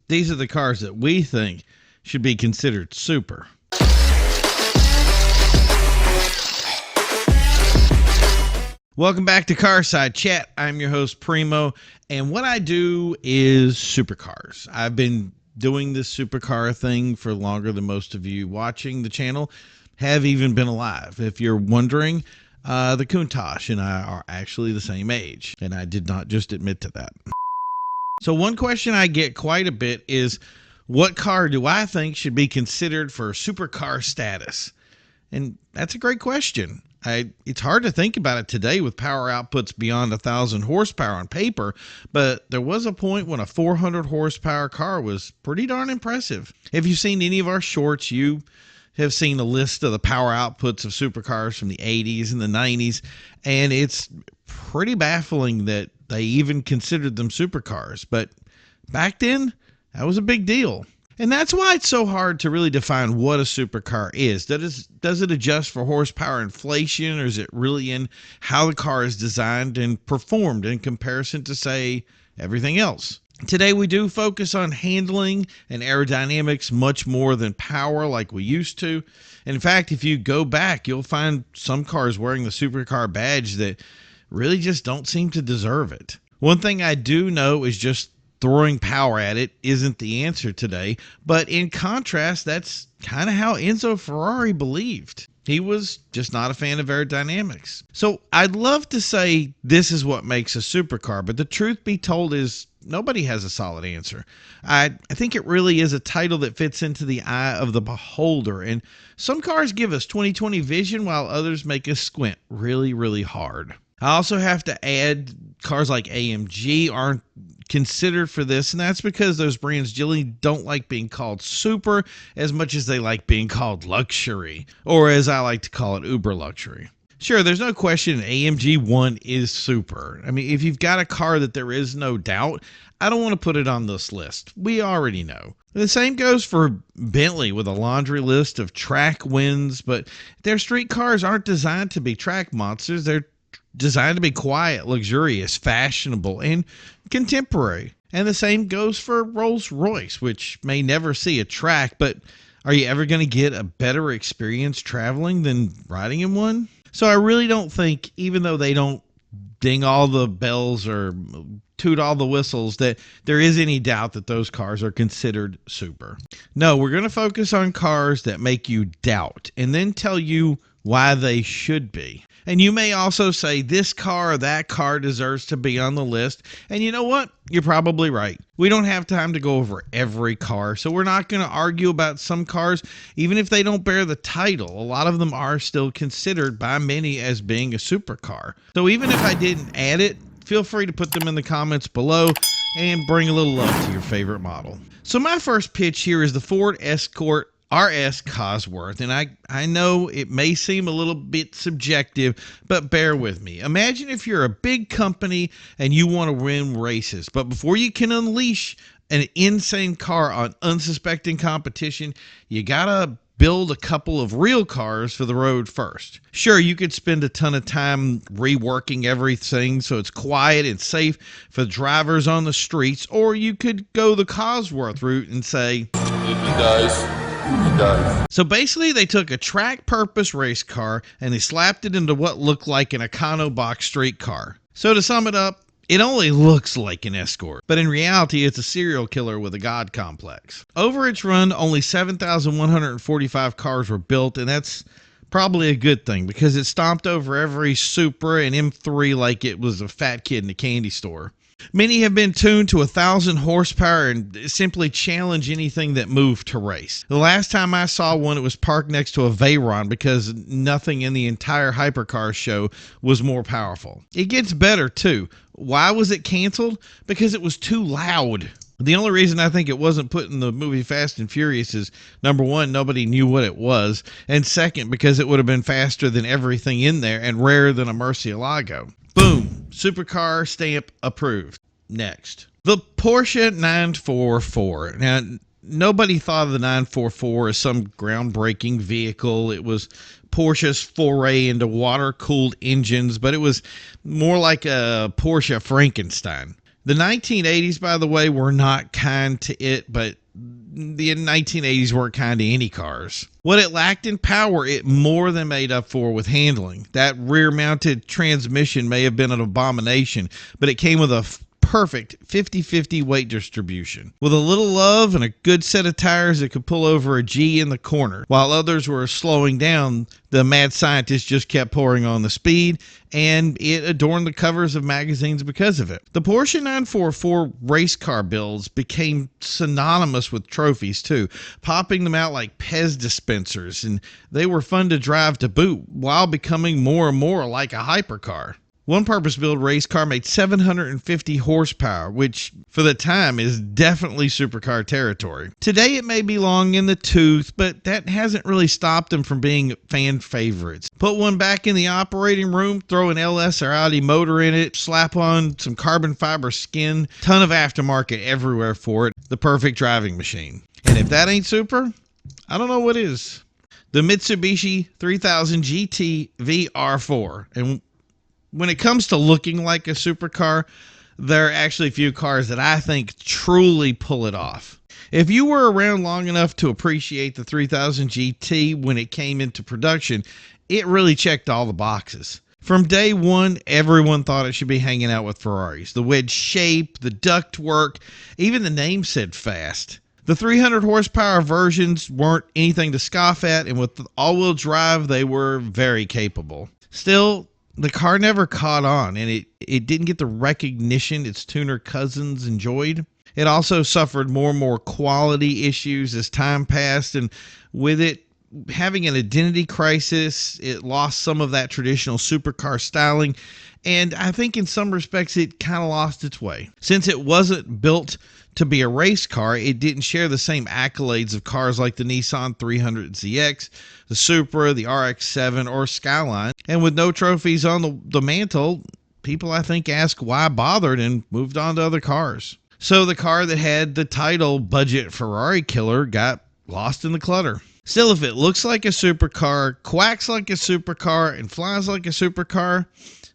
These are the cars that we think should be considered super. Welcome back to Carside Chat. I'm your host, Primo, and what I do is supercars. I've been doing this supercar thing for longer than most of you watching the channel have even been alive. If you're wondering, the Countach and I are actually the same age, and I did not just admit to that. So one question I get quite a bit is, what car do I think should be considered for supercar status? And that's a great question. It's hard to think about it today with power outputs beyond 1,000 horsepower on paper, but there was a point when a 400 horsepower car was pretty darn impressive. If you've seen any of our shorts, you have seen a list of the power outputs of supercars from the 80s and the 90s, and it's pretty baffling that they even considered them supercars. But back then, that was a big deal. And that's why it's so hard to really define what a supercar is. Does it adjust for horsepower inflation, or is it really in how the car is designed and performed in comparison to, say, everything else? Today we do focus on handling and aerodynamics much more than power like we used to. In fact, if you go back, you'll find some cars wearing the supercar badge that really just don't seem to deserve it. One thing I do know is just throwing power at it isn't the answer today, but in contrast, that's kind of how Enzo Ferrari believed. He was just not a fan of aerodynamics. So I'd love to say this is what makes a supercar, but the truth be told is nobody has a solid answer. I think it really is a title that fits into the eye of the beholder, and some cars give us 20/20 vision while others make us squint really, really hard. I also have to add cars like AMG aren't considered for this, and that's because those brands generally don't like being called super as much as they like being called luxury, or as I like to call it, uber luxury. Sure, there's no question AMG 1 is super. I mean, if you've got a car that there is no doubt, I don't want to put it on this list. We already know. The same goes for Bentley with a laundry list of track wins, but their street cars aren't designed to be track monsters. They're designed to be quiet, luxurious, fashionable, and contemporary. And the same goes for Rolls-Royce, which may never see a track, but are you ever going to get a better experience traveling than riding in one? So I really don't think, even though they don't ding all the bells or toot all the whistles, that there is any doubt that those cars are considered super. No, we're going to focus on cars that make you doubt and then tell you why they should be. And you may also say this car or that car deserves to be on the list. And you know what? You're probably right. We don't have time to go over every car, so we're not going to argue about some cars, even if they don't bear the title. A lot of them are still considered by many as being a supercar. So even if I didn't add it, feel free to put them in the comments below and bring a little love to your favorite model. So my first pitch here is the Ford Escort RS Cosworth, and I know it may seem a little bit subjective, but bear with me. Imagine if you're a big company and you want to win races, but before you can unleash an insane car on unsuspecting competition, you gotta build a couple of real cars for the road first. Sure, you could spend a ton of time reworking everything so it's quiet and safe for the drivers on the streets, or you could go the Cosworth route and say, if he dies, he dies. So basically they took a track purpose race car and they slapped it into what looked like an Econobox street car. So to sum it up, it only looks like an Escort, but in reality it's a serial killer with a god complex. Over its run, only 7,145 cars were built, and that's probably a good thing because it stomped over every Supra and M3 like it was a fat kid in a candy store. Many have been tuned to 1,000 horsepower and simply challenge anything that moved to race. The last time I saw one, it was parked next to a Veyron because nothing in the entire hypercar show was more powerful. It gets better too. Why was it canceled? Because it was too loud. The only reason I think it wasn't put in the movie Fast and Furious is, number one, nobody knew what it was, and second, because it would have been faster than everything in there and rarer than a Murcielago. Boom. Supercar stamp approved. Next. The Porsche 944. Now, nobody thought of the 944 as some groundbreaking vehicle. It was Porsche's foray into water-cooled engines, but it was more like a Porsche Frankenstein. The 1980s, by the way, were not kind to it, but the 1980s weren't kind to any cars. What it lacked in power, it more than made up for with handling. That rear-mounted transmission may have been an abomination, but it came with a perfect 50-50 weight distribution. With a little love and a good set of tires, it could pull over a G in the corner. While others were slowing down, the mad scientist just kept pouring on the speed, and it adorned the covers of magazines because of it. The Porsche 944 race car builds became synonymous with trophies too, popping them out like Pez dispensers, and they were fun to drive to boot while becoming more and more like a hypercar. One purpose-built race car made 750 horsepower, which for the time is definitely supercar territory. Today it may be long in the tooth, but that hasn't really stopped them from being fan favorites. Put one back in the operating room, throw an LS or Audi motor in it, slap on some carbon fiber skin, ton of aftermarket everywhere for it. The perfect driving machine. And if that ain't super, I don't know what is. The Mitsubishi 3000 GT VR4. And when it comes to looking like a supercar, there are actually a few cars that I think truly pull it off. If you were around long enough to appreciate the 3000 GT when it came into production, it really checked all the boxes. From day one, everyone thought it should be hanging out with Ferraris. The wedge shape, the ductwork, even the name said fast. The 300 horsepower versions weren't anything to scoff at, and with all-wheel drive, they were very capable. Still, the car never caught on, and it didn't get the recognition its tuner cousins enjoyed. It also suffered more and more quality issues as time passed, and with it having an identity crisis, it lost some of that traditional supercar styling, and I think in some respects it kind of lost its way. Since it wasn't built to be a race car, it didn't share the same accolades of cars like the Nissan 300ZX, the Supra, the RX7, or Skyline. And with no trophies on the mantle, people I think asked why bothered and moved on to other cars. So the car that had the title budget Ferrari killer got lost in the clutter. Still, if it looks like a supercar, quacks like a supercar, and flies like a supercar,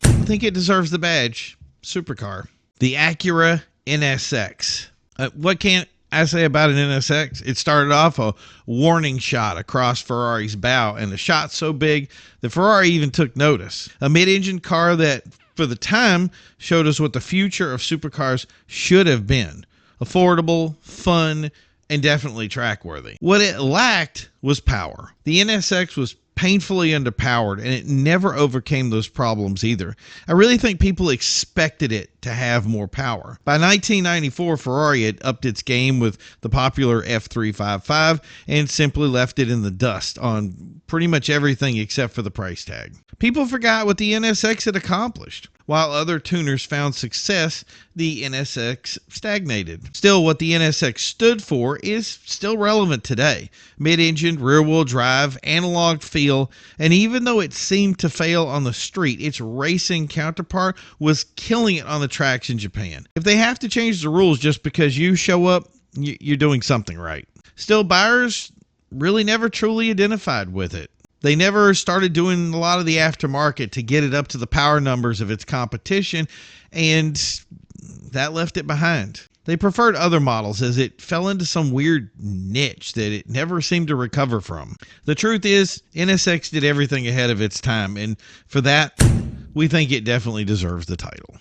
I think it deserves the badge, supercar. The Acura NSX. What can't I say about an NSX? It started off a warning shot across Ferrari's bow, and the shot so big that Ferrari even took notice. A mid-engine car that, for the time, showed us what the future of supercars should have been. Affordable, fun, and definitely track-worthy. What it lacked was power. The NSX was painfully underpowered, and it never overcame those problems either. I really think people expected it to have more power. By 1994, Ferrari had upped its game with the popular F355 and simply left it in the dust on pretty much everything except for the price tag. People forgot what the NSX had accomplished. While other tuners found success, the NSX stagnated. Still, what the NSX stood for is still relevant today. Mid-engine, rear-wheel drive, analog feel, and even though it seemed to fail on the street, its racing counterpart was killing it on the tracks in Japan. If they have to change the rules just because you show up, you're doing something right. Still, buyers really never truly identified with it. They never started doing a lot of the aftermarket to get it up to the power numbers of its competition, and that left it behind. They preferred other models as it fell into some weird niche that it never seemed to recover from. The truth is, NSX did everything ahead of its time, and for that, we think it definitely deserves the title.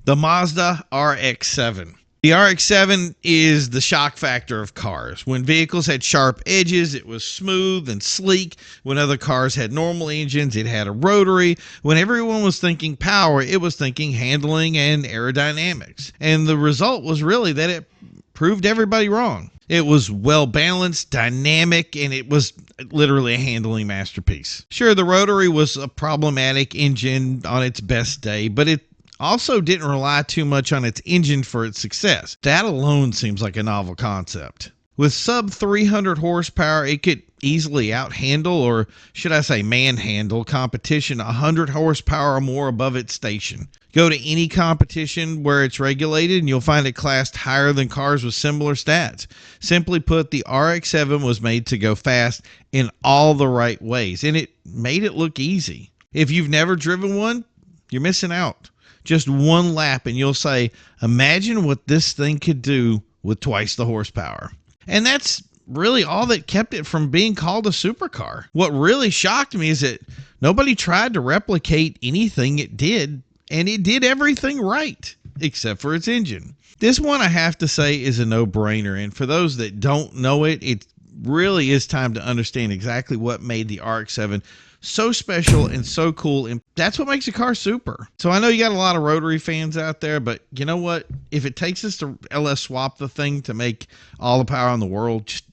The Mazda RX7. The RX7 is the shock factor of cars. When vehicles had sharp edges, it was smooth and sleek. When other cars had normal engines, it had a rotary. When everyone was thinking power, it was thinking handling and aerodynamics. And the result was really that it proved everybody wrong. It was well balanced, dynamic, and it was literally a handling masterpiece. Sure, the rotary was a problematic engine on its best day, but it also didn't rely too much on its engine for its success. That alone seems like a novel concept. With sub 300 horsepower, it could easily outhandle, or should I say manhandle, competition 100 horsepower or more above its station. Go to any competition where it's regulated and you'll find it classed higher than cars with similar stats. Simply put, the RX-7 was made to go fast in all the right ways, and it made it look easy. If you've never driven one, you're missing out. just one lap and you'll say, imagine what this thing could do with twice the horsepower. And that's really all that kept it from being called a supercar. What really shocked me is that nobody tried to replicate anything it did, and it did everything right except for its engine. This one, I have to say, is a no-brainer, and for those that don't know it, it really is time to understand exactly what made the RX-7 so special and so cool, and that's what makes a car super. So I know you got a lot of rotary fans out there, but you know what? If it takes us to LS swap the thing to make all the power in the world, just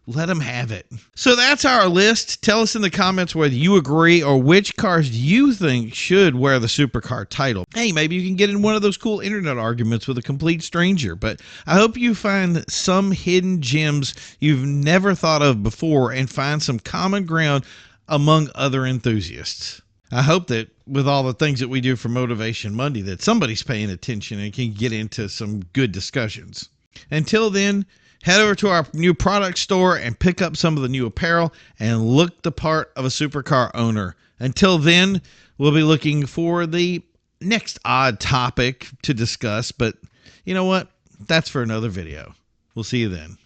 let them have it. So that's our list. Tell us in the comments whether you agree or which cars you think should wear the supercar title. Hey, maybe you can get in one of those cool internet arguments with a complete stranger. But I hope you find some hidden gems you've never thought of before and find some common ground among other enthusiasts. I hope that with all the things that we do for Motivation Monday that somebody's paying attention and can get into some good discussions. Until then, head over to our new product store and pick up some of the new apparel and look the part of a supercar owner. Until then, we'll be looking for the next odd topic to discuss, but you know what? That's for another video. We'll see you then.